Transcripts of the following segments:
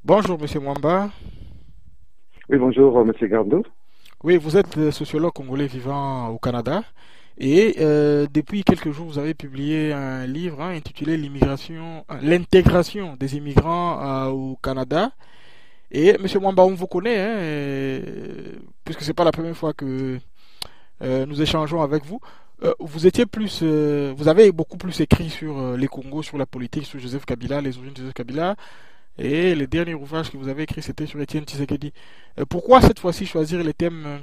Bonjour, Monsieur Mwamba. Oui, bonjour, Monsieur Gardot. Oui, vous êtes sociologue congolais vivant au Canada et depuis quelques jours, vous avez publié un livre intitulé l'intégration des immigrants au Canada. Et Monsieur Mwamba, on vous connaît, puisque c'est pas la première fois que nous échangeons avec vous. Vous avez beaucoup plus écrit sur les Congos, sur la politique, sur Joseph Kabila, les origines de Joseph Kabila. Et le dernier ouvrage que vous avez écrit, c'était sur Étienne Tshisekedi. Pourquoi cette fois-ci choisir les thèmes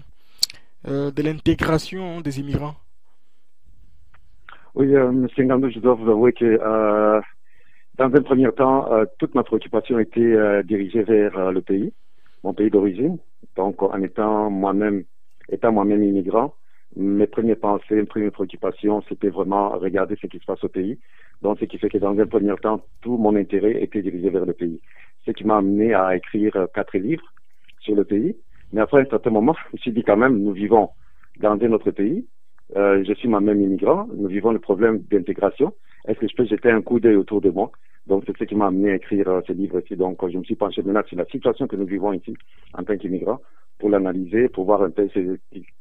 de l'intégration des immigrants? Oui, Monsieur Gardot, je dois vous avouer que dans un premier temps, toute ma préoccupation était dirigée vers le pays, mon pays d'origine. Donc, étant moi-même immigrant, mes premières pensées, mes premières préoccupations, c'était vraiment regarder ce qui se passe au pays. Donc, ce qui fait que dans un premier temps, tout mon intérêt était dirigé vers le pays. Ce qui m'a amené à écrire 4 livres sur le pays. Mais après un certain moment, je me suis dit quand même, nous vivons dans un autre pays. Je suis moi-même immigrant. Nous vivons le problème d'intégration. Est-ce que je peux jeter un coup d'œil autour de moi? Donc, c'est ce qui m'a amené à écrire ce livre-ci. Donc, je me suis penché maintenant sur la situation que nous vivons ici en tant qu'immigrants pour l'analyser, pour voir un peu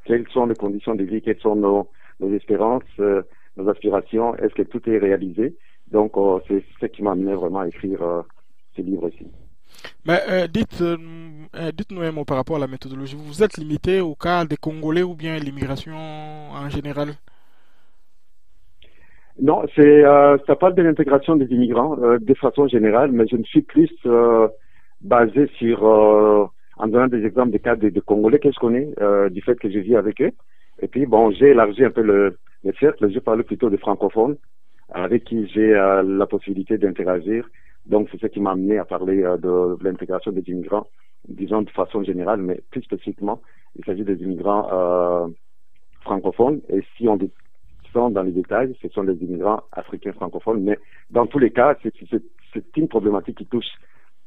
quelles sont les conditions de vie, quelles sont nos espérances, nos aspirations, est-ce que tout est réalisé. Donc, c'est ce qui m'a amené vraiment à écrire ce livre-ci. Mais dites-nous un mot par rapport à la méthodologie. Vous vous êtes limité au cas des Congolais ou bien l'immigration en général? Non, ça parle de l'intégration des immigrants de façon générale, mais je me suis plus basé sur, en donnant des exemples des cas de Congolais que je connais, du fait que je vis avec eux. Et puis, bon, j'ai élargi un peu le cercle, je parle plutôt de francophones, avec qui j'ai la possibilité d'interagir. Donc, c'est ce qui m'a amené à parler de l'intégration des immigrants, disons de façon générale, mais plus spécifiquement, il s'agit des immigrants francophones. Et si on sont dans les détails, ce sont des immigrants africains francophones, mais dans tous les cas, c'est une problématique qui touche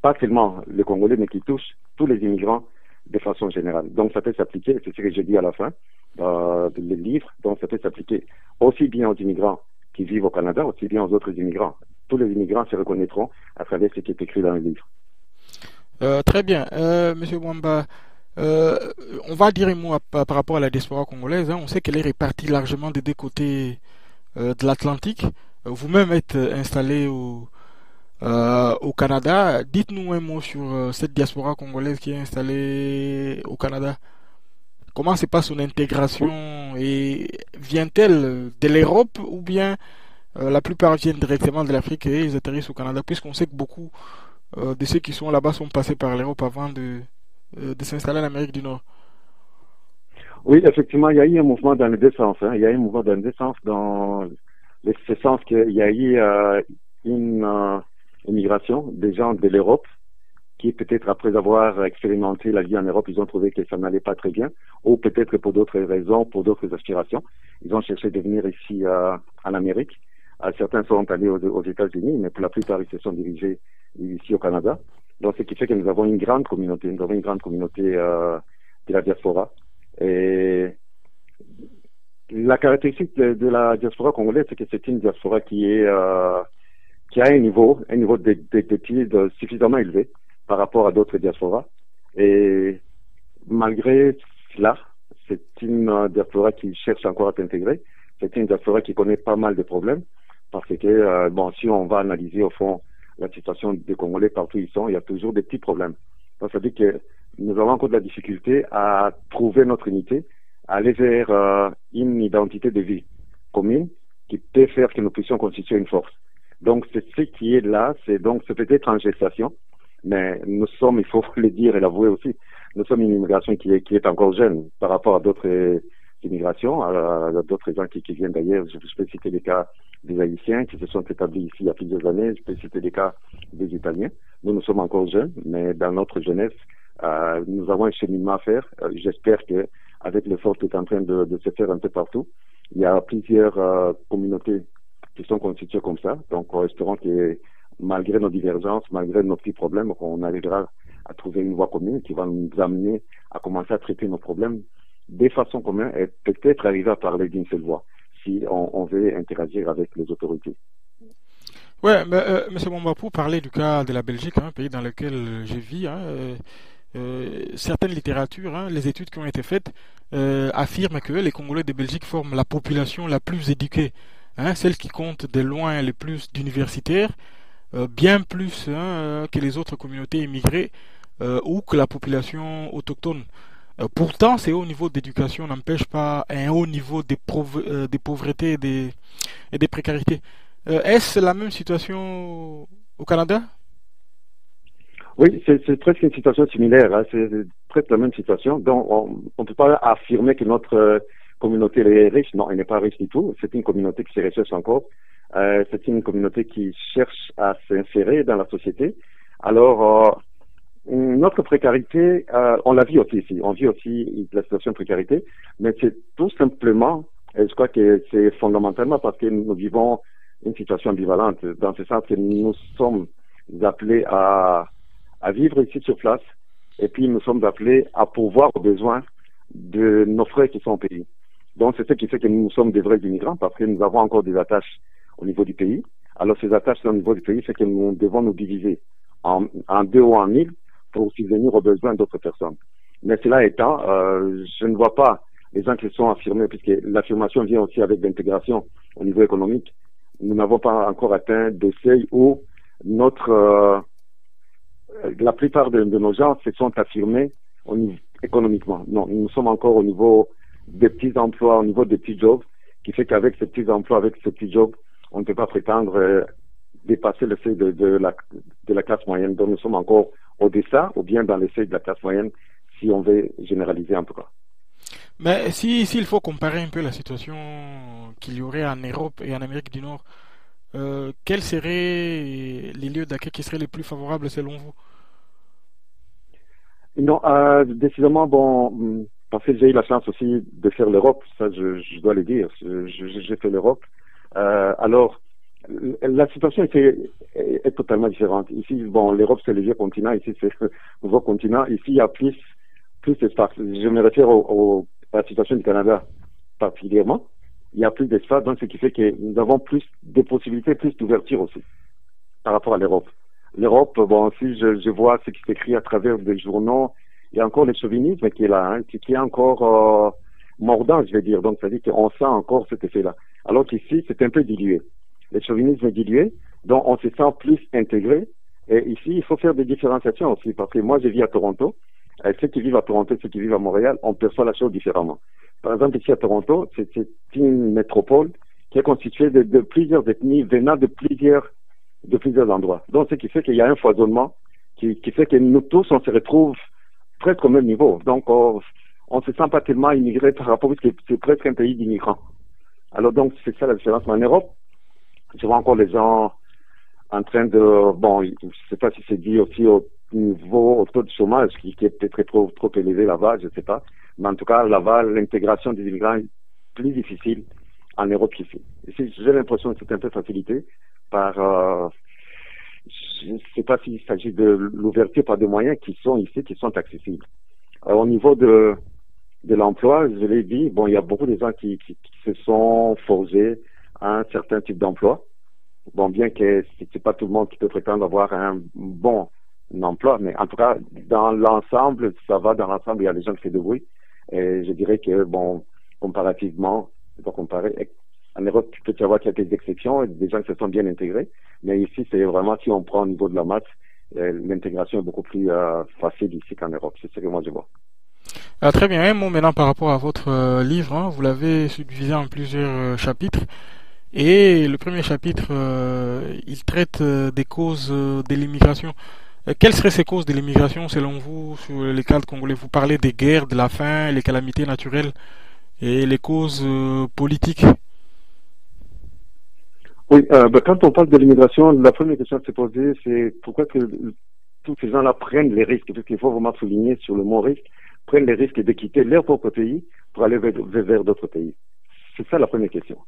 pas seulement les Congolais, mais qui touche tous les immigrants de façon générale. Donc ça peut s'appliquer, c'est ce que j'ai dit à la fin du livre, donc ça peut s'appliquer aussi bien aux immigrants qui vivent au Canada, aussi bien aux autres immigrants. Tous les immigrants se reconnaîtront à travers ce qui est écrit dans le livre. Très bien. Monsieur Mwamba, euh, on va dire un mot par rapport à la diaspora congolaise. On sait qu'elle est répartie largement des deux côtés de l'Atlantique. Vous-même êtes installé au Canada. Dites-nous un mot sur cette diaspora congolaise qui est installée au Canada. Comment se passe son Oui, intégration et vient-elle de l'Europe ou bien la plupart viennent directement de l'Afrique et ils atterrissent au Canada, puisqu'on sait que beaucoup de ceux qui sont là-bas sont passés par l'Europe avant de s'installer en Amérique du Nord. oui, effectivement, il y a eu un mouvement dans les deux sens. Hein. Il y a eu un mouvement dans les deux sens, dans ce sens qu'il y a eu une immigration des gens de l'Europe qui peut-être après avoir expérimenté la vie en Europe, ils ont trouvé que ça n'allait pas très bien, ou peut-être pour d'autres raisons, pour d'autres aspirations. Ils ont cherché de venir ici en Amérique. Certains sont allés aux États-Unis, mais pour la plupart, ils se sont dirigés ici au Canada. Donc, ce qui fait que nous avons une grande communauté. Nous avons une grande communauté de la diaspora. Et la caractéristique de la diaspora congolaise, c'est que c'est une diaspora qui a un niveau d'études suffisamment élevé par rapport à d'autres diasporas. Et malgré cela, c'est une diaspora qui cherche encore à s'intégrer. C'est une diaspora qui connaît pas mal de problèmes parce que, bon, si on va analyser au fond la situation des Congolais partout où ils sont, il y a toujours des petits problèmes. Donc, ça veut dire que nous avons encore de la difficulté à trouver notre unité, à aller vers une identité de vie commune qui peut faire que nous puissions constituer une force. Donc, c'est ce qui est là, c'est peut-être en gestation, mais nous sommes, il faut le dire et l'avouer aussi, nous sommes une immigration qui est encore jeune par rapport à d'autres immigrations, à d'autres gens qui viennent d'ailleurs. Je peux citer les cas des Haïtiens qui se sont établis ici il y a plusieurs années. Je peux citer des cas des Italiens. Nous sommes encore jeunes, mais dans notre jeunesse, nous avons un cheminement à faire. J'espère que avec l'effort qui est en train de se faire un peu partout, il y a plusieurs communautés qui sont constituées comme ça. Donc, espérons que malgré nos divergences, malgré nos petits problèmes, on arrivera à trouver une voie commune qui va nous amener à commencer à traiter nos problèmes de façon commune et peut-être arriver à parler d'une seule voix si on veut interagir avec les autorités. Ouais, mais, Monsieur Bamba, pour parler du cas de la Belgique, un pays dans lequel je vis, certaines littératures, les études qui ont été faites, affirment que les Congolais de Belgique forment la population la plus éduquée, celle qui compte de loin le plus d'universitaires, bien plus que les autres communautés immigrées ou que la population autochtone. Pourtant, ces hauts niveaux d'éducation n'empêchent pas un haut niveau de pauvreté et des précarités. Est-ce la même situation au Canada? Oui, c'est presque une situation similaire, hein. C'est presque la même situation. Donc, on ne peut pas affirmer que notre communauté est riche. Non, elle n'est pas riche du tout. C'est une communauté qui se recherche encore. C'est une communauté qui cherche à s'insérer dans la société. Alors, notre précarité, on la vit aussi ici. On vit aussi la situation de précarité, mais c'est tout simplement, et je crois que c'est fondamentalement parce que nous vivons une situation ambivalente, dans ce sens que nous sommes appelés à vivre ici sur place, et puis nous sommes appelés à pourvoir aux besoins de nos frères qui sont au pays. Donc c'est ce qui fait que nous sommes des vrais immigrants, parce que nous avons encore des attaches au niveau du pays. Alors ces attaches au niveau du pays, c'est que nous devons nous diviser en deux ou en mille pour subvenir aux besoins d'autres personnes. Mais cela étant, je ne vois pas les gens qui sont affirmés, puisque l'affirmation vient aussi avec l'intégration au niveau économique. Nous n'avons pas encore atteint des seuils où la plupart de nos gens se sont affirmés au niveau, économiquement. Non, nous sommes encore au niveau des petits emplois, au niveau des petits jobs, qui fait qu'avec ces petits emplois, avec ces petits jobs, on ne peut pas prétendre dépasser le seuil de la classe moyenne. Donc nous sommes encore au-dessus ou bien dans le seuil de la classe moyenne, si on veut généraliser en tout cas. Mais s'il faut comparer un peu la situation qu'il y aurait en Europe et en Amérique du Nord, quels seraient les lieux d'accueil qui seraient les plus favorables selon vous? Non, décidément, bon, parce que j'ai eu la chance aussi de faire l'Europe, ça je dois le dire, j'ai fait l'Europe. Alors, la situation est totalement différente. Ici, bon, l'Europe c'est le vieux continent, ici c'est le nouveau continent. Ici, il y a plus d'espace. Je me réfère à la situation du Canada particulièrement. Il y a plus d'espace, donc ce qui fait que nous avons plus de possibilités, plus d'ouverture aussi par rapport à l'Europe. L'Europe, bon, si je vois ce qui s'écrit à travers des journaux, il y a encore le chauvinisme qui est là, qui est encore mordant, je vais dire. Donc, ça veut dire qu'on sent encore cet effet-là. Alors qu'ici, c'est un peu dilué. Le chauvinisme est dilué, donc on se sent plus intégré. Et ici, il faut faire des différenciations aussi, parce que moi, je vis à Toronto. Et ceux qui vivent à Toronto, ceux qui vivent à Montréal, on perçoit la chose différemment. Par exemple, ici à Toronto, c'est une métropole qui est constituée de plusieurs ethnies venant de plusieurs endroits. Donc, ce qui fait qu'il y a un foisonnement qui fait que nous tous, on se retrouve presque au même niveau. Donc, on se sent pas tellement immigré par rapport, parce que c'est presque un pays d'immigrants. Alors, donc, c'est ça la différence. Mais en Europe, je vois encore les gens en train de, bon, je sais pas si c'est dit aussi au taux de chômage qui est peut-être trop élevé là-bas, je sais pas. Mais en tout cas, là-bas, l'intégration des immigrants est plus difficile en Europe qu'ici. Ici, j'ai l'impression que c'est un peu facilité par, je ne sais pas s'il s'agit de l'ouverture par des moyens qui sont ici, qui sont accessibles. Au niveau de l'emploi, je l'ai dit, bon, il y a beaucoup de gens qui se sont forgés à un certain type d'emploi. Bon, bien que c'est pas tout le monde qui peut prétendre avoir un bon emploi, mais en tout cas, dans l'ensemble, ça va, dans l'ensemble, il y a des gens qui se débrouillent. Et je dirais que, bon, comparativement, je dois comparer, en Europe, tu peux y avoir quelques exceptions, des gens qui se sont bien intégrés, mais ici, c'est vraiment, si on prend au niveau de la maths, l'intégration est beaucoup plus facile ici qu'en Europe. C'est ce que moi je vois. Très bien, un mot maintenant par rapport à votre livre. Vous l'avez subdivisé en plusieurs chapitres. Et le premier chapitre, il traite des causes de l'immigration. Quelles seraient ces causes de l'immigration selon vous sur les cas congolais? Vous parlez des guerres, de la faim, les calamités naturelles et les causes politiques. Oui, quand on parle de l'immigration, la première question à se poser, c'est pourquoi que tous ces gens-là prennent les risques, parce qu'il faut vraiment souligner sur le mot risque, prennent les risques de quitter leur propre pays pour aller vers d'autres pays. C'est ça la première question.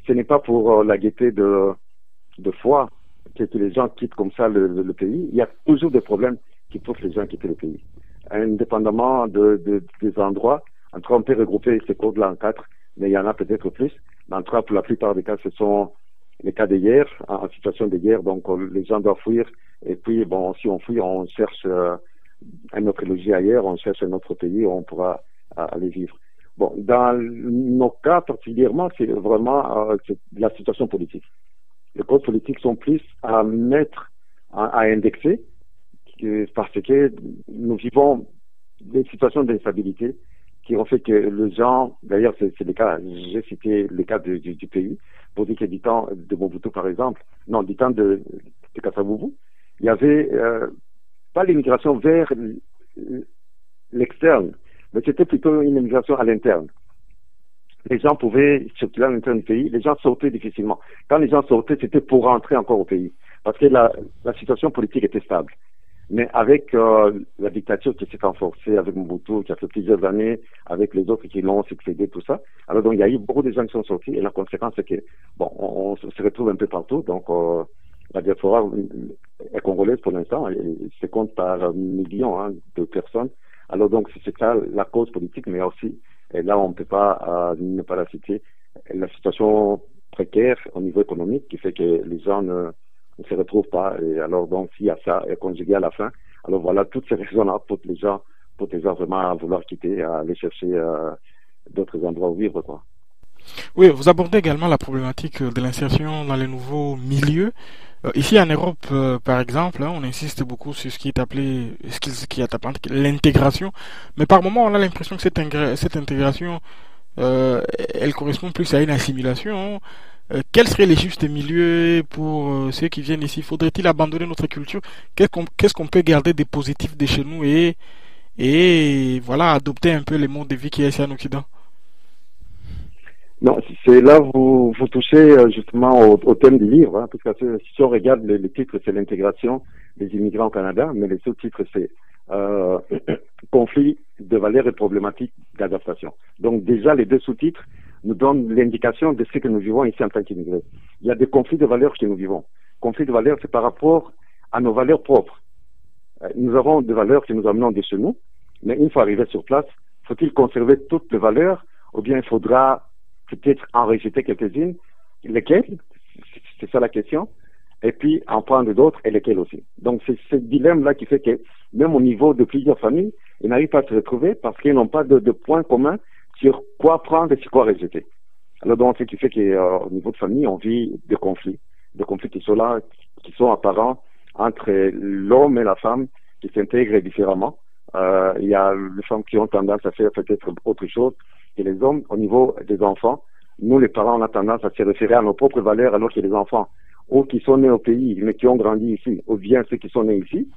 Ce n'est pas pour la gaieté de foi que les gens quittent comme ça le pays. Il y a toujours des problèmes qui poussent les gens à quitter le pays. Indépendamment des endroits, en tout cas, on peut regrouper ces causes-là en quatre, mais il y en a peut-être plus. Mais en tout cas, pour la plupart des cas, ce sont les cas de guerre, en situation de guerre, donc les gens doivent fuir. Et puis, bon, si on fuit, on cherche un autre logis ailleurs, on cherche un autre pays où on pourra aller vivre. Bon, dans nos cas particulièrement, c'est vraiment la situation politique. Les causes politiques sont plus à mettre, à indexer, parce que nous vivons des situations d'instabilité qui ont fait que les gens, d'ailleurs c'est le cas, j'ai cité le cas du pays, pour dire que du temps de Mobutu par exemple, non, du temps de Kasavubu, il y avait pas l'immigration vers l'externe, mais c'était plutôt une immigration à l'interne. Les gens pouvaient circuler à l'intérieur du pays, les gens sortaient difficilement. Quand les gens sortaient, c'était pour rentrer encore au pays, parce que la situation politique était stable. Mais avec la dictature qui s'est renforcée, avec Mobutu qui a fait plusieurs années, avec les autres qui l'ont succédé, tout ça, alors donc il y a eu beaucoup de gens qui sont sortis, et la conséquence c'est que, bon, on se retrouve un peu partout, donc la diaspora est congolaise pour l'instant, et se compte par millions de personnes. Alors donc c'est ça la cause politique, mais aussi, et là on ne peut pas ne pas la citer, la situation précaire au niveau économique qui fait que les gens ne se retrouvent pas. Et alors donc s'il y a ça conjugué à la fin, alors voilà toutes ces raisons-là pour les gens vraiment à vouloir quitter, à aller chercher d'autres endroits où vivre, quoi. Oui, vous abordez également la problématique de l'insertion dans les nouveaux milieux. Ici en Europe, par exemple, on insiste beaucoup sur ce qui est appelé, l'intégration. Mais par moment, on a l'impression que cette intégration, elle correspond plus à une assimilation. Quels seraient les justes milieux pour ceux qui viennent ici? Faudrait-il abandonner notre culture? Qu'est-ce qu'on peut garder de positif de chez nous et voilà, adopter un peu les modes de vie qui est ici en Occident? Non, c'est là où vous touchez justement au thème du livre, parce que si on regarde le titre, c'est l'intégration des immigrants au Canada, mais le sous-titre, c'est conflit de valeurs et problématiques d'adaptation. Donc déjà, les deux sous-titres nous donnent l'indication de ce que nous vivons ici en tant qu'immigrés. Il y a des conflits de valeurs que nous vivons. Conflits de valeurs, c'est par rapport à nos valeurs propres. Nous avons des valeurs que nous amenons de chez nous, mais une fois arrivés sur place, faut-il conserver toutes les valeurs, ou bien il faudra peut-être en rejeter quelques-unes, lesquelles, c'est ça la question, et puis en prendre d'autres, et lesquelles aussi. Donc c'est ce dilemme-là qui fait que, même au niveau de plusieurs familles, ils n'arrivent pas à se retrouver parce qu'ils n'ont pas de points communs sur quoi prendre et sur quoi rejeter. Alors donc, ce qui fait qu'au niveau de famille, on vit des conflits qui sont là, qui sont apparents entre l'homme et la femme, qui s'intègrent différemment. Il y a les femmes qui ont tendance à faire peut-être autre chose que les hommes. Au niveau des enfants, nous les parents, on a tendance à se référer à nos propres valeurs, alors que les enfants, ou qui sont nés au pays, mais qui ont grandi ici, ou bien ceux qui sont nés ici,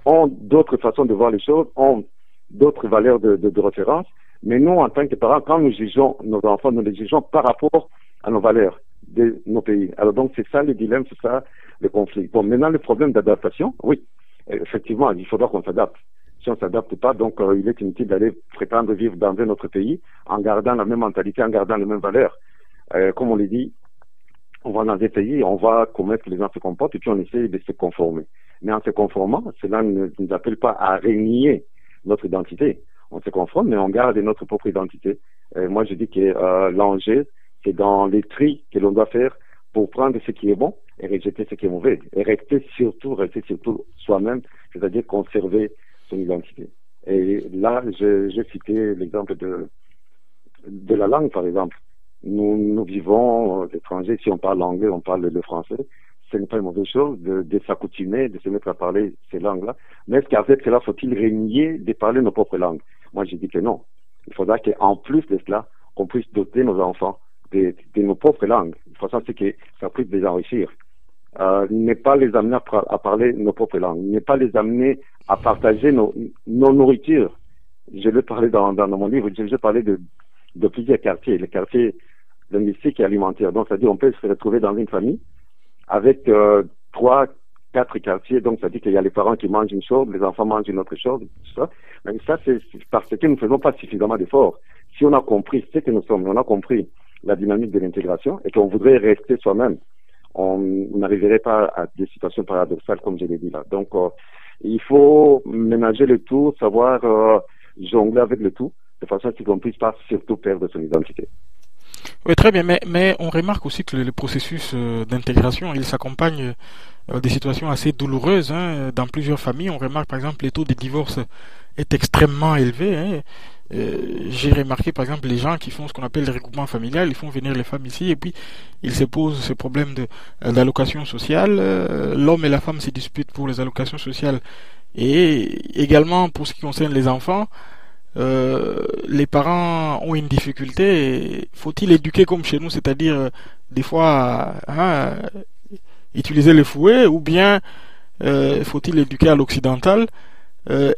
ont d'autres façons de voir les choses, ont d'autres valeurs de référence. Mais nous, en tant que parents, quand nous jugeons nos enfants, nous les jugeons par rapport à nos valeurs de nos pays. Alors donc, c'est ça le dilemme, c'est ça le conflit. Bon, maintenant, le problème d'adaptation, oui, effectivement, il faudra qu'on s'adapte. Si on ne s'adapte pas, donc il est inutile d'aller prétendre vivre dans un autre pays en gardant la même mentalité, en gardant les mêmes valeurs. Comme on l'a dit, on va dans des pays, on voit comment est-ce que les gens se comportent et puis on essaie de se conformer. Mais en se conformant, cela ne nous appelle pas à renier notre identité. On se conforme, mais on garde notre propre identité. Moi, je dis que l'enjeu, c'est dans les tri que l'on doit faire pour prendre ce qui est bon et rejeter ce qui est mauvais. Et rester surtout soi-même, c'est-à-dire conserver son identité. Et là, j'ai cité l'exemple de la langue, par exemple. Nous vivons l'étranger, si on parle anglais, on parle le français. Ce n'est pas une mauvaise chose de s'accoutumer, de se mettre à parler ces langues-là. Mais est-ce qu'avec cela, faut-il renier de parler nos propres langues? Moi, je dis que non. Il faudra qu'en plus de cela, on puisse doter nos enfants de nos propres langues. De toute façon, c'est que ça puisse les enrichir. Ne pas les amener à parler nos propres langues. Ne pas les amener à partager nos nourritures. Je l'ai parlé dans mon livre, j'ai parlé de plusieurs quartiers. Les quartiers linguistiques et alimentaires. Donc, c'est-à-dire on peut se retrouver dans une famille avec 3, 4 quartiers. Donc, ça dit qu'il y a les parents qui mangent une chose, les enfants mangent une autre chose, tout ça. Mais ça, c'est parce que nous ne faisons pas suffisamment d'efforts. Si on a compris ce que nous sommes, on a compris la dynamique de l'intégration et qu'on voudrait rester soi-même, on n'arriverait pas à des situations paradoxales, comme je l'ai dit là. Donc, il faut ménager le tout, savoir jongler avec le tout, de façon à ce qu'on ne puisse pas surtout perdre son identité. Oui, très bien, mais on remarque aussi que le processus d'intégration, il s'accompagne des situations assez douloureuses hein. Dans plusieurs familles, on remarque par exemple les taux de divorce est extrêmement élevé. Hein. J'ai remarqué par exemple les gens qui font ce qu'on appelle le regroupement familial, ils font venir les femmes ici et puis ils se posent ce problème d'allocation sociale. L'homme et la femme se disputent pour les allocations sociales et également pour ce qui concerne les enfants. Les parents ont une difficulté. Faut-il éduquer comme chez nous, c'est-à-dire des fois hein, utiliser le fouet, ou bien faut-il éduquer à l'occidental?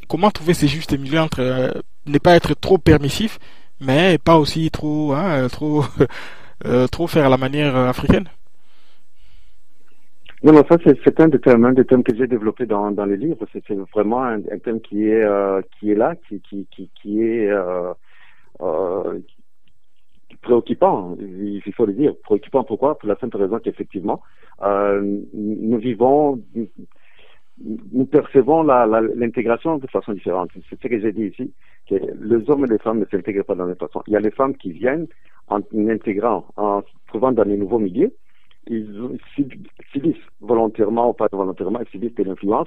Comment trouver ces justes milieux entre ne pas être trop permissif, mais pas aussi trop, hein, trop, trop faire à la manière africaine? Non, non, ça c'est un des thèmes que j'ai développé dans les livres. C'est vraiment un thème qui est là, qui est euh, préoccupant. Il faut le dire. Préoccupant pourquoi? Pour la simple raison qu'effectivement, nous vivons, nous percevons l'intégration de façon différente. C'est ce que j'ai dit ici, que les hommes et les femmes ne s'intègrent pas de la même façon. Il y a les femmes qui viennent en intégrant, en se trouvant dans les nouveaux milieux, ils subissent volontairement ou pas volontairement, ils subissent de l'influence.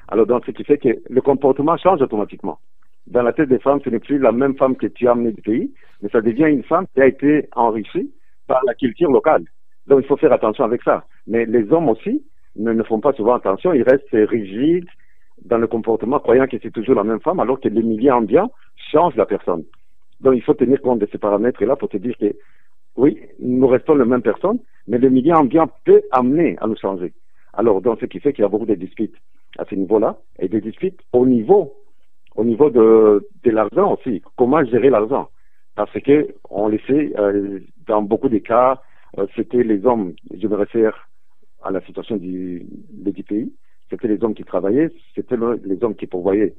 Alors donc, ce qui fait que le comportement change automatiquement. Dans la tête des femmes, ce n'est plus la même femme que tu as amenée du pays, mais ça devient une femme qui a été enrichie par la culture locale. Donc il faut faire attention avec ça. Mais les hommes aussi ne font pas souvent attention, ils restent rigides dans le comportement, croyant que c'est toujours la même femme, alors que le milieu ambiant change la personne. Donc il faut tenir compte de ces paramètres-là pour te dire que oui, nous restons la même personne, mais le milieu ambiant peut amener à nous changer. Alors, donc, ce qui fait qu'il y a beaucoup de disputes à ce niveau-là, et des disputes au niveau de l'argent aussi. Comment gérer l'argent? Parce que, on le sait, dans beaucoup de cas, c'était les hommes, je me réfère à la situation du pays, c'était les hommes qui travaillaient, c'était les hommes qui pourvoyaient.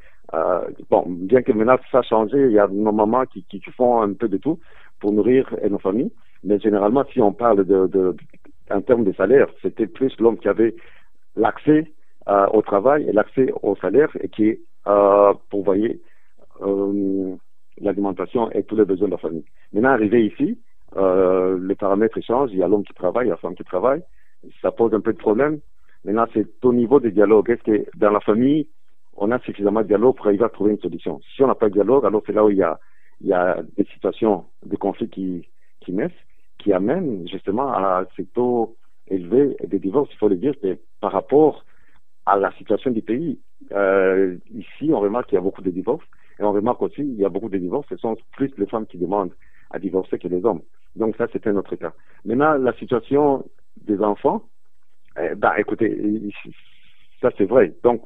Bon, bien que maintenant ça a changé, il y a nos mamans qui font un peu de tout pour nourrir nos familles, mais généralement, si on parle en termes de salaire, c'était plus l'homme qui avait l'accès au travail et l'accès au salaire et qui pourvoyait l'alimentation et tous les besoins de la famille. Maintenant, arrivé ici, les paramètres changent, il y a l'homme qui travaille, il y a la femme qui travaille, ça pose un peu de problème. Maintenant, c'est au niveau des dialogues. Est-ce que dans la famille, on a suffisamment de dialogue pour arriver à trouver une solution? Si on n'a pas de dialogue, alors c'est là où il y a des situations de conflit qui naissent, qui amènent justement à ces taux élevés de divorce. Il faut le dire, que par rapport à la situation du pays, ici, on remarque qu'il y a beaucoup de divorces, et on remarque aussi qu'il y a beaucoup de divorces, ce sont plus les femmes qui demandent à divorcer que les hommes. Donc ça, c'est un autre cas. Maintenant, la situation des enfants, écoutez, ça c'est vrai. Donc,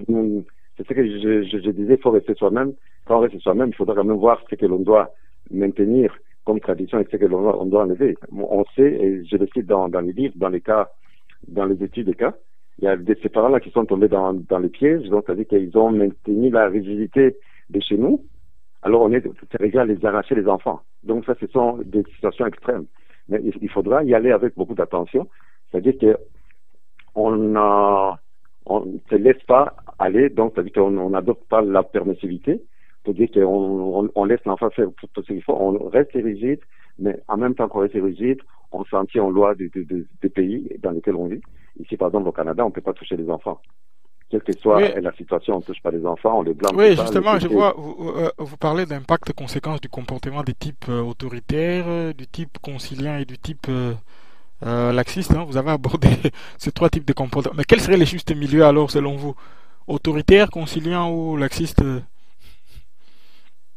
c'est ce que je disais, il faut rester soi-même. Quand on reste soi-même, il faudra quand même voir ce que l'on doit maintenir comme tradition et ce que l'on doit enlever. On sait, et je le cite dans les livres, dans les cas, dans les études de cas, il y a ces parents-là qui sont tombés dans les pièges, donc c'est-à-dire qu'ils ont maintenu la rigidité de chez nous. Alors on est arrivé à les arracher les enfants. Donc ça, ce sont des situations extrêmes. Mais il faudra y aller avec beaucoup d'attention. C'est-à-dire que on ne se laisse pas aller, donc c'est-à-dire qu'on n'adopte pas la permissivité, c'est-à-dire qu'on laisse l'enfant faire tout ce qu'il faut, on reste rigide, mais en même temps qu'on reste rigide, on s'en tient aux lois des pays dans lesquels on vit. Ici, par exemple, au Canada, on ne peut pas toucher les enfants. Quelle que soit Oui, la situation, on ne touche pas les enfants, on les blâme tout oui, ça. justement, je vois, vous parlez d'impact conséquence du comportement des types autoritaires, du type conciliant et du type laxiste. Hein. Vous avez abordé ces trois types de comportements. Mais quels seraient les justes milieux alors, selon vous? Autoritaire, conciliant ou laxiste?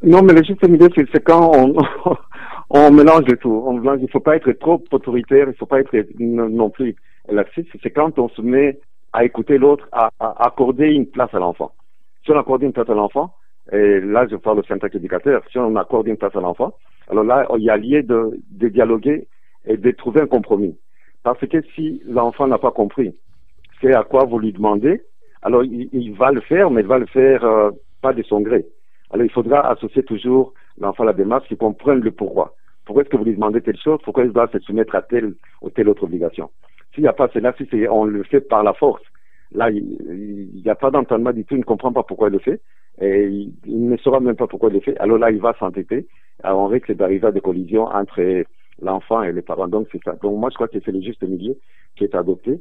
Non, mais le juste milieu, c'est quand on mélange de tout. Il ne faut pas être trop autoritaire, il ne faut pas être non plus laxiste. C'est quand on se met à écouter l'autre, à accorder une place à l'enfant. Si on accorde une place à l'enfant, et là je parle au syntaxe éducateur, si on accorde une place à l'enfant, alors là il y a lieu de dialoguer et de trouver un compromis. Parce que si l'enfant n'a pas compris c'est à quoi vous lui demandez, alors il va le faire, mais il va le faire pas de son gré. Alors il faudra associer toujours l'enfant à la démarche, qu'il comprenne le pourquoi. Pourquoi est-ce que vous lui demandez telle chose? Pourquoi il doit se soumettre à telle ou telle autre obligation? S'il n'y a pas cela, si on le fait par la force, là, il n'y a pas d'entendement du tout, il ne comprend pas pourquoi il le fait, et il ne saura même pas pourquoi il le fait. Alors là, il va s'entêter. Alors on risque d'arriver à des collisions entre l'enfant et les parents. Donc c'est ça. Donc moi je crois que c'est le juste milieu qui est adopté.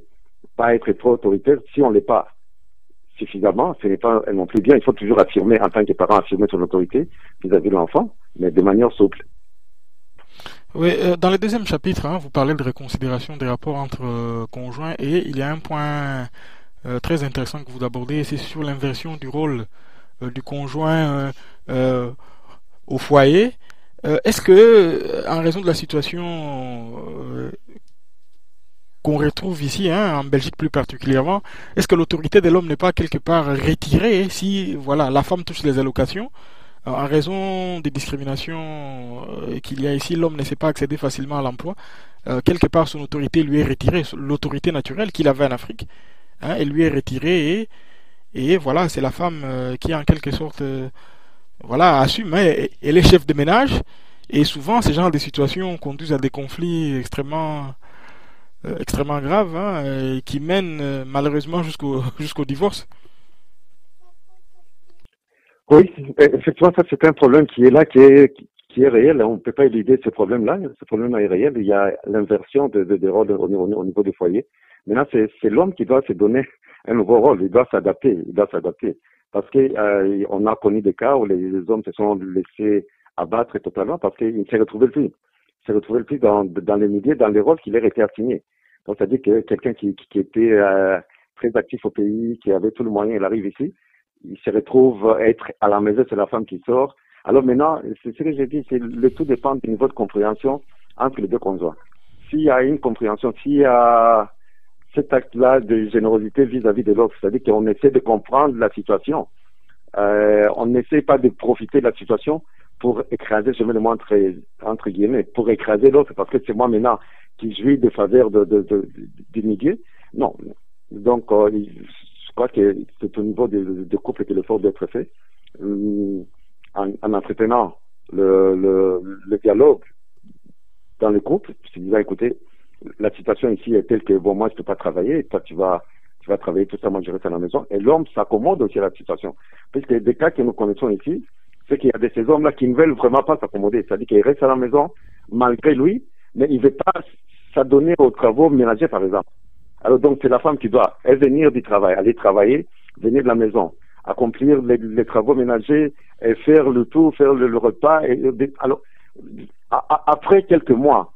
Pas être trop autoritaire. Si on l'est pas suffisamment, ce n'est pas non plus bien. Il faut toujours affirmer, en tant que parent, affirmer son autorité vis-à-vis de l'enfant, mais de manière souple. Oui, dans le deuxième chapitre, hein, vous parlez de réconsidération des rapports entre conjoints et il y a un point très intéressant que vous abordez, c'est sur l'inversion du rôle du conjoint au foyer. Est-ce que, en raison de la situation qu'on retrouve ici, hein, en Belgique plus particulièrement, est-ce que l'autorité de l'homme n'est pas quelque part retirée si voilà, la femme touche les allocations? En raison des discriminations qu'il y a ici, l'homme ne sait pas accéder facilement à l'emploi. Quelque part, son autorité lui est retirée, l'autorité naturelle qu'il avait en Afrique, hein, elle lui est retirée et voilà, c'est la femme qui en quelque sorte voilà, assume, hein, elle est chef de ménage et souvent ces genres de situations conduisent à des conflits extrêmement graves, hein, qui mènent malheureusement jusqu'au divorce. Oui, effectivement, ça c'est un problème qui est là, qui est réel. On ne peut pas éluder ce problème-là. Ce problème-là est réel. Il y a l'inversion des rôles au niveau du foyer. Maintenant, c'est l'homme qui doit se donner un nouveau rôle. Il doit s'adapter. Il doit s'adapter. Parce que on a connu des cas où les hommes se sont laissés abattre totalement parce qu'ils ne se retrouvaient plus. Ils se retrouvaient plus dans les milieux, dans les rôles qui leur étaient assignés. Donc, c'est-à-dire que quelqu'un qui était très actif au pays, qui avait tout le moyen, il arrive ici, il se retrouve être à la maison, c'est la femme qui sort. Alors maintenant, c'est ce que j'ai dit, c'est le tout dépend du niveau de compréhension entre les deux conjoints. S'il y a une compréhension, s'il y a cet acte-là de générosité vis-à-vis de l'autre, c'est-à-dire qu'on essaie de comprendre la situation, on n'essaie pas de profiter de la situation pour écraser, je mets le mot entre guillemets, pour écraser l'autre, parce que c'est moi maintenant qui jouis des faveurs du milieu. Non. Donc, je crois que c'est au niveau de couple que l'effort doit être fait, en entretenant le dialogue dans le couple, se disant, écoutez, la situation ici est telle que, bon, moi, je ne peux pas travailler, toi, tu vas travailler tout ça, moi, je reste à la maison. Et l'homme s'accommode aussi à la situation. Puisque des cas que nous connaissons ici, c'est qu'il y a de ces hommes-là qui ne veulent vraiment pas s'accommoder. C'est-à-dire qu'ils restent à la maison, malgré lui, mais il ne veut pas s'adonner aux travaux ménagers, par exemple. Alors donc, c'est la femme qui doit venir du travail, aller travailler, venir de la maison, accomplir les travaux ménagers, et faire le tout, faire le repas. Alors, après quelques mois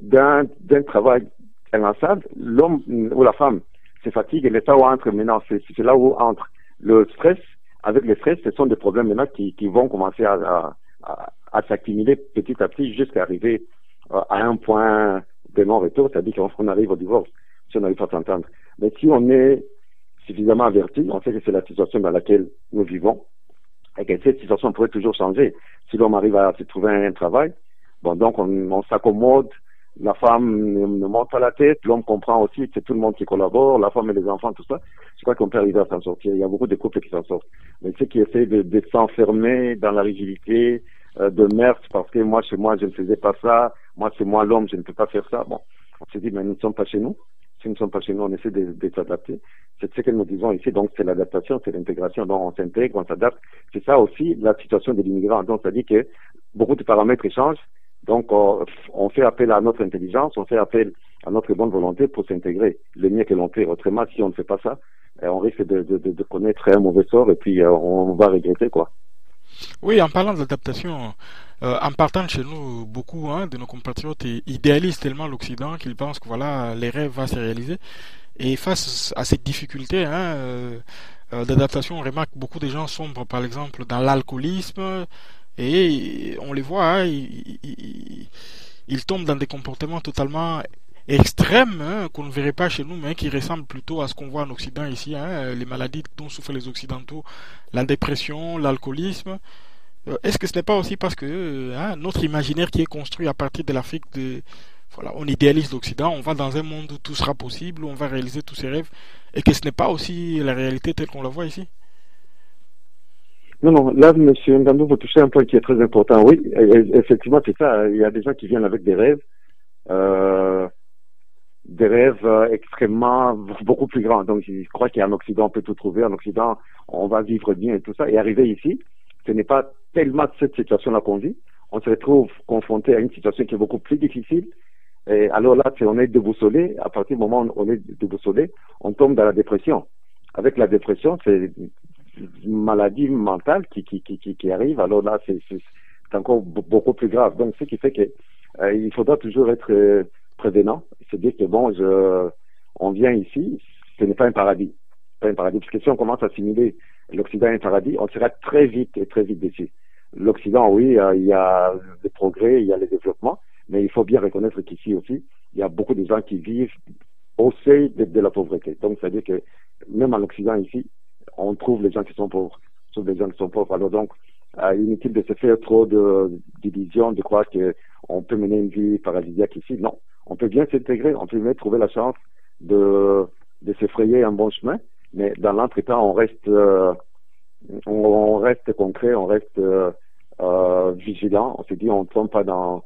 d'un travail inlassable, l'homme ou la femme se fatigue et l'état où entre maintenant, c'est là où entre le stress. Avec le stress, ce sont des problèmes maintenant qui vont commencer à s'accumuler petit à petit jusqu'à arriver à un point de non-retour, c'est-à-dire qu'on arrive au divorce, si on n'arrive pas à s'entendre. Mais si on est suffisamment averti, on sait que c'est la situation dans laquelle nous vivons, et que cette situation pourrait toujours changer. Si l'homme arrive à se trouver un travail, bon, donc on s'accommode, la femme ne monte pas la tête, l'homme comprend aussi que c'est tout le monde qui collabore, la femme et les enfants, tout ça. Je crois qu'on peut arriver à s'en sortir. Il y a beaucoup de couples qui s'en sortent. Mais ceux qui essaient de s'enfermer dans la rigidité, de merde, parce que moi, chez moi, je ne faisais pas ça, moi, c'est moi l'homme, je ne peux pas faire ça. Bon, on se dit, mais nous ne sommes pas chez nous. Si nous ne sommes pas chez nous, on essaie de s'adapter. C'est ce que nous disons ici, donc c'est l'adaptation, c'est l'intégration. Donc on s'intègre, on s'adapte. C'est ça aussi la situation de l'immigrant. Donc ça dit que beaucoup de paramètres changent. Donc on fait appel à notre intelligence, on fait appel à notre bonne volonté pour s'intégrer le mieux que l'on peut. Autrement, si on ne fait pas ça, on risque de connaître un mauvais sort et puis on va regretter, quoi. Oui, en parlant de l'adaptation, en partant de chez nous, beaucoup, hein, de nos compatriotes idéalisent tellement l'Occident qu'ils pensent que voilà, les rêves vont se réaliser. Et face à cette difficulté, hein, d'adaptation, on remarque que beaucoup de gens sombrent par exemple dans l'alcoolisme et on les voit, hein, ils tombent dans des comportements totalement extrêmes, hein, qu'on ne verrait pas chez nous, mais qui ressemblent plutôt à ce qu'on voit en Occident ici, hein, les maladies dont souffrent les Occidentaux, la dépression, l'alcoolisme. Est-ce que ce n'est pas aussi parce que hein, notre imaginaire qui est construit à partir de l'Afrique, voilà, on idéalise l'Occident, on va dans un monde où tout sera possible, où on va réaliser tous ses rêves, et que ce n'est pas aussi la réalité telle qu'on la voit ici? Non, non, là, monsieur Ndandou, vous touchez un point qui est très important. Oui, effectivement, c'est ça. Il y a des gens qui viennent avec euh, des rêves extrêmement, beaucoup plus grands. Donc, je crois qu'en Occident, on peut tout trouver. En Occident, on va vivre bien et tout ça. Et arriver ici, ce n'est pas tellement cette situation-là qu'on vit. on se retrouve confronté à une situation qui est beaucoup plus difficile. Et alors là, on est déboussolé. À partir du moment où on est déboussolé, on tombe dans la dépression. Avec la dépression, c'est une maladie mentale qui arrive. Alors là, c'est encore beaucoup plus grave. Donc, ce qui fait que il faudra toujours être prévenant. Se dire que bon, on vient ici, ce n'est pas un paradis. Pas un paradis. Parce que si on commence à assimiler l'Occident à un paradis, on sera très vite déçu. L'Occident, oui, il y a le progrès, il y a le développement, mais il faut bien reconnaître qu'ici aussi, il y a beaucoup de gens qui vivent au seuil de la pauvreté. Donc, c'est-à-dire que même en Occident ici, on trouve les gens qui sont pauvres. On trouve les gens qui sont pauvres. Alors donc, inutile de se faire trop de divisions, de croire qu'on peut mener une vie paradisiaque ici. Non. On peut bien s'intégrer, on peut même trouver la chance de se frayer un bon chemin, mais dans l'entretemps, on reste concret, on reste vigilant. On se dit, on ne tombe pas dans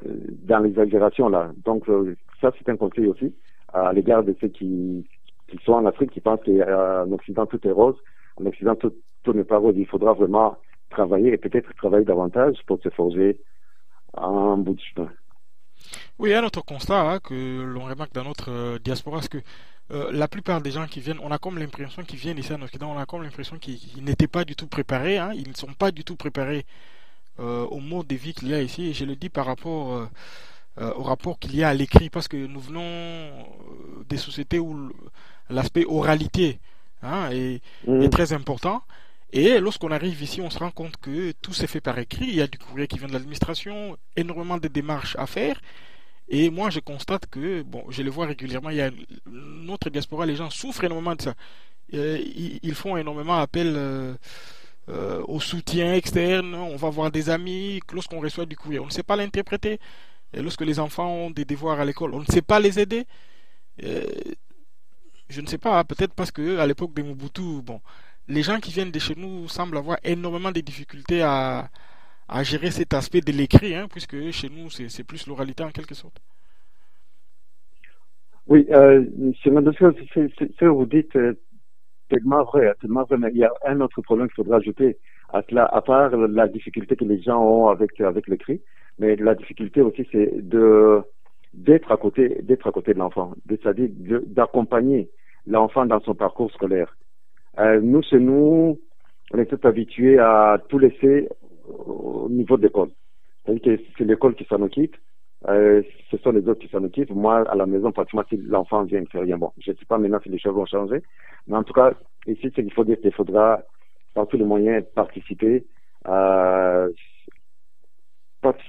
l'exagération là. Donc, ça, c'est un conseil aussi à l'égard de ceux qui sont en Afrique, qui pensent qu'en Occident, tout est rose. En Occident, tout n'est pas rose. Il faudra vraiment travailler et peut-être travailler davantage pour se forger un bout de chemin. Oui, il y a un autre constat hein, que l'on remarque dans notre diaspora, c'est que la plupart des gens qui viennent, on a comme l'impression qu'ils viennent ici en Occident, on a comme l'impression qu'ils n'étaient pas du tout préparés, hein, ils ne sont pas du tout préparés au mode de vie qu'il y a ici, et je le dis par rapport au rapport qu'il y a à l'écrit, parce que nous venons des sociétés où l'aspect oralité hein, est très important. Et lorsqu'on arrive ici, on se rend compte que tout s'est fait par écrit. Il y a du courrier qui vient de l'administration, énormément de démarches à faire. Et moi, je constate que, bon, je le vois régulièrement, il y a notre diaspora, les gens souffrent énormément de ça. Ils font énormément appel au soutien externe. On va voir des amis lorsqu'on reçoit du courrier. On ne sait pas l'interpréter. Et lorsque les enfants ont des devoirs à l'école, on ne sait pas les aider. Euh, je ne sais pas, peut-être parce que à l'époque de Mobutu, bon, les gens qui viennent de chez nous semblent avoir énormément de difficultés à gérer cet aspect de l'écrit, hein, puisque chez nous, c'est plus l'oralité en quelque sorte. Oui, c'est ce que vous dites tellement vrai, tellement vrai, mais il y a un autre problème qu'il faudra ajouter à cela, à part la difficulté que les gens ont avec l'écrit, mais la difficulté aussi, c'est d'être à côté de l'enfant, c'est-à-dire d'accompagner l'enfant dans son parcours scolaire. Nous, chez nous, on est tous habitués à tout laisser au niveau de l'école. C'est-à-dire que c'est l'école qui s'en occupe, ce sont les autres qui s'en occupent. Moi, à la maison, pratiquement, si l'enfant vient, il ne fait rien. Bon, je ne sais pas maintenant si les choses vont changer, mais en tout cas, ici, ce qu'il faut dire, c'est qu'il faudra, par tous les moyens, participer à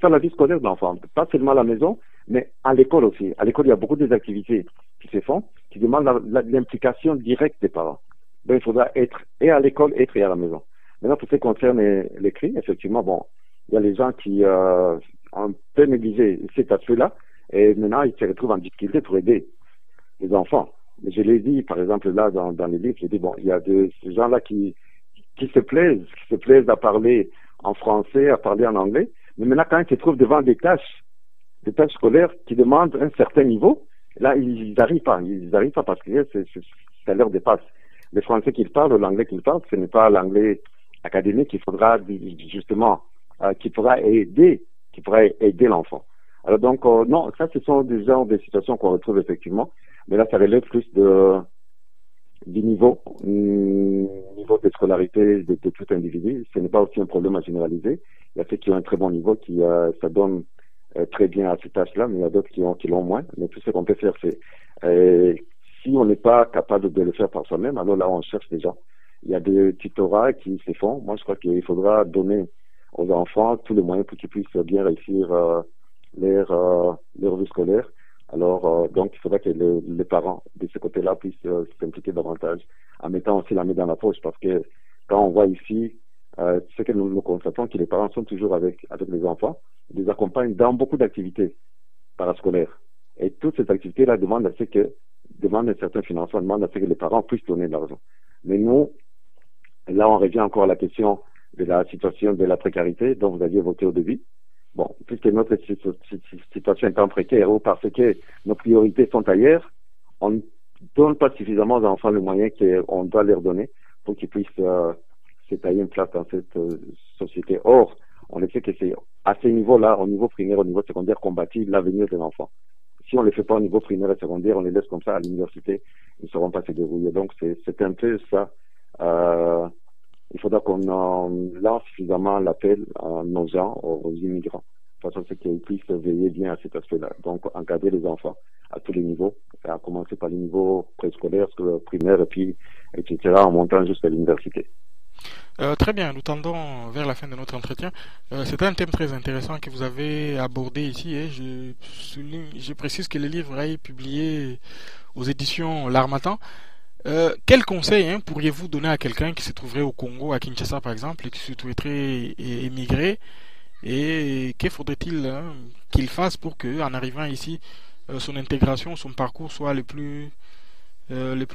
la vie scolaire de l'enfant. Pas seulement à la maison, mais à l'école aussi. À l'école, il y a beaucoup d'activités qui se font, qui demandent l'implication directe des parents. Donc, il faudra être et à l'école et à la maison. Maintenant, pour ce qui concerne l'écrit, effectivement, bon, il y a les gens qui ont un peu négligé cet aspect-là, et maintenant, ils se retrouvent en difficulté pour aider les enfants. Mais je l'ai dit, par exemple, là, dans les livres, j'ai dit, bon, il y a ces gens-là qui se plaisent à parler en français, à parler en anglais, mais maintenant, quand ils se trouvent devant des tâches scolaires qui demandent un certain niveau, là, ils n'arrivent pas parce que ça leur dépasse. Le français qu'ils parlent ou l'anglais qu'ils parlent, ce n'est pas l'anglais académique qu'il faudra justement, qui pourra aider l'enfant. Alors donc, non, ça, ce sont des genres de situations qu'on retrouve effectivement, mais là, ça relève plus du niveau de scolarité de tout individu. Ce n'est pas aussi un problème à généraliser. Il y a ceux qui ont un très bon niveau qui s'adonnent très bien à ces tâches-là, mais il y a d'autres qui l'ont moins. Mais tout ce qu'on peut faire, c'est si on n'est pas capable de le faire par soi-même, alors là, on cherche des gens. Il y a des tutorats qui se font. Moi, je crois qu'il faudra donner aux enfants tous les moyens pour qu'ils puissent bien réussir leur vie scolaire. Alors, donc, il faudra que les parents de ce côté-là puissent s'impliquer davantage en mettant aussi la main dans la poche, parce que quand on voit ici, ce que nous constatons, que les parents sont toujours avec les enfants, ils les accompagnent dans beaucoup d'activités parascolaires. Et toutes ces activités-là demandent un certain financement, demandent à ce que les parents puissent donner de l'argent. Mais nous, là, on revient encore à la question de la situation de la précarité dont vous aviez évoqué au début. Bon, puisque notre situation est en précaire ou parce que nos priorités sont ailleurs, on ne donne pas suffisamment aux enfants le moyen qu'on doit leur donner pour qu'ils puissent se tailler une place dans cette société. Or, on le sait que c'est à ces niveaux-là, au niveau primaire, au niveau secondaire, qu'on bâtit l'avenir des enfants. Si on ne les fait pas au niveau primaire et secondaire, on les laisse comme ça à l'université, ils ne sauront pas se débrouiller. Donc, c'est un peu ça. Euh, il faudra qu'on lance suffisamment l'appel à nos gens, aux immigrants, de façon à ce qu'ils puissent veiller bien à cet aspect-là. Donc, encadrer les enfants à tous les niveaux, à commencer par les niveaux préscolaires, primaires, et puis, etc., en montant jusqu'à l'université. Très bien, nous tendons vers la fin de notre entretien. C'est un thème très intéressant que vous avez abordé ici. Et je précise que le livre est publié aux éditions L'Harmattan. Quel conseil pourriez-vous donner à quelqu'un qui se trouverait au Congo, à Kinshasa par exemple, et qui souhaiterait émigrer? Et que faudrait-il qu'il fasse pour que, en arrivant ici, son intégration, son parcours soit le plus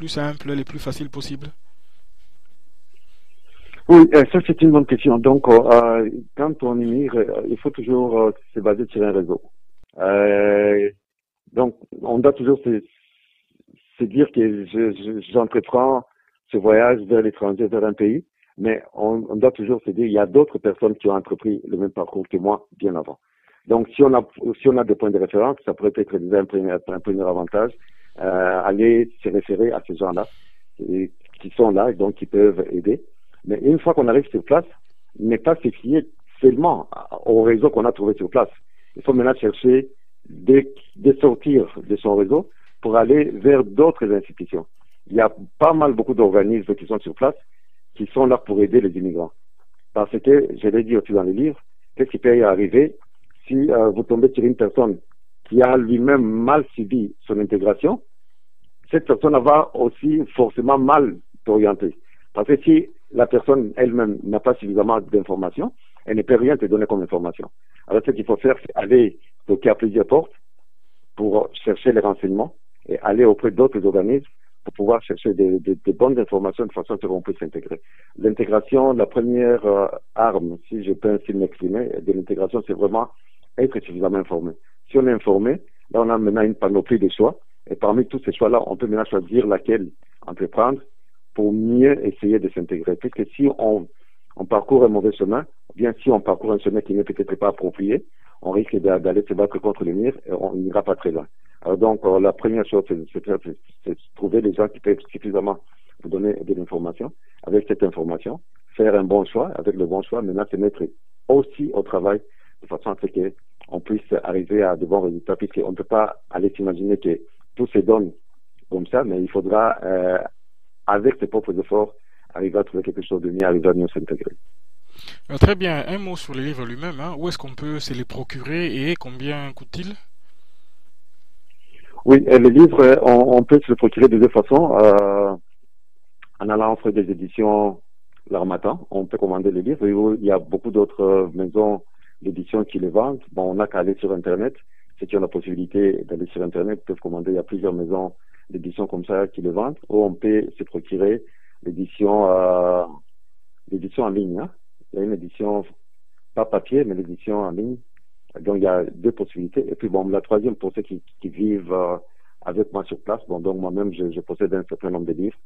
simple, le plus facile possible? Oui, ça c'est une bonne question. Donc, quand on immigre, il faut toujours se baser sur un réseau. Euh, donc, on doit toujours se dire que j'entreprends ce voyage vers l'étranger, vers un pays, mais on doit toujours se dire il y a d'autres personnes qui ont entrepris le même parcours que moi bien avant. Donc, si on a des points de référence, ça pourrait être déjà un premier avantage, aller se référer à ces gens-là qui sont là et donc qui peuvent aider. Mais une fois qu'on arrive sur place, ne pas se fier seulement au réseau qu'on a trouvé sur place. Il faut maintenant chercher de sortir de son réseau pour aller vers d'autres institutions. Il y a pas mal beaucoup d'organismes qui sont sur place, qui sont là pour aider les immigrants. Parce que, je l'ai dit aussi dans le livre, qu'est-ce qui peut y arriver si vous tombez sur une personne qui a lui-même mal subi son intégration, cette personne va aussi forcément mal t'orienter. Parce que si la personne elle-même n'a pas suffisamment d'informations, elle ne peut rien te donner comme information. Alors ce qu'il faut faire, c'est aller toquer à plusieurs portes pour chercher les renseignements et aller auprès d'autres organismes pour pouvoir chercher des bonnes informations de façon à ce qu'on puisse s'intégrer. L'intégration, la première arme, si je peux ainsi m'exprimer, de l'intégration, c'est vraiment être suffisamment informé. Si on est informé, là on a maintenant une panoplie de choix, et parmi tous ces choix-là, on peut maintenant choisir laquelle entreprendre pour mieux essayer de s'intégrer. Puisque si on parcourt un mauvais chemin, ou bien si on parcourt un chemin qui n'est peut-être pas approprié, on risque d'aller se battre contre le mur et on n'ira pas très loin. Alors donc, la première chose, c'est trouver des gens qui peuvent suffisamment vous donner de l'information. Avec cette information, faire un bon choix. Avec le bon choix, maintenant se mettre aussi au travail de façon à ce qu'on puisse arriver à de bons résultats, puisqu'on ne peut pas aller s'imaginer que tout se donne comme ça, mais il faudra, avec ses propres efforts, arriver à trouver quelque chose de mieux, arriver à mieux s'intégrer. Très bien, un mot sur le livre lui-même. Où est-ce qu'on peut se les procurer et combien coûte-t-il? Oui, le livre, on peut se le procurer de deux façons. En allant offrir des éditions L'Harmattan, on peut commander le livre. Il y a beaucoup d'autres maisons d'édition qui les vendent. Bon, on n'a qu'à aller sur Internet. Ceux qui ont la possibilité d'aller sur Internet peuvent commander. Il y a plusieurs maisons d'édition comme ça qui le vendent. Ou on peut se procurer l'édition en ligne. Il y a une édition, pas papier, mais l'édition en ligne. Donc, il y a deux possibilités. Et puis, bon, la troisième, pour ceux qui vivent avec moi sur place, bon, donc moi-même, je possède un certain nombre de livres.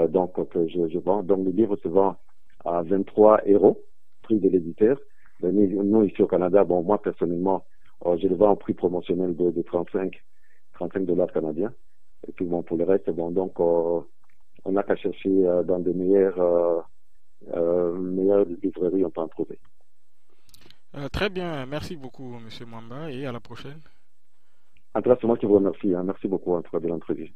Donc, que je vends. Donc, le livre se vend à 23 €, prix de l'éditeur. Nous, ici au Canada, bon, moi, personnellement, je le vends au prix promotionnel de 35 $ canadiens. Et puis, bon, pour le reste, bon, donc, on n'a qu'à chercher dans de meilleures librairies, on peut en trouver. Très bien, merci beaucoup, Monsieur Mwamba, et à la prochaine. En tout cas, c'est moi qui vous remercie. Merci beaucoup en tout cas de l'entrevue.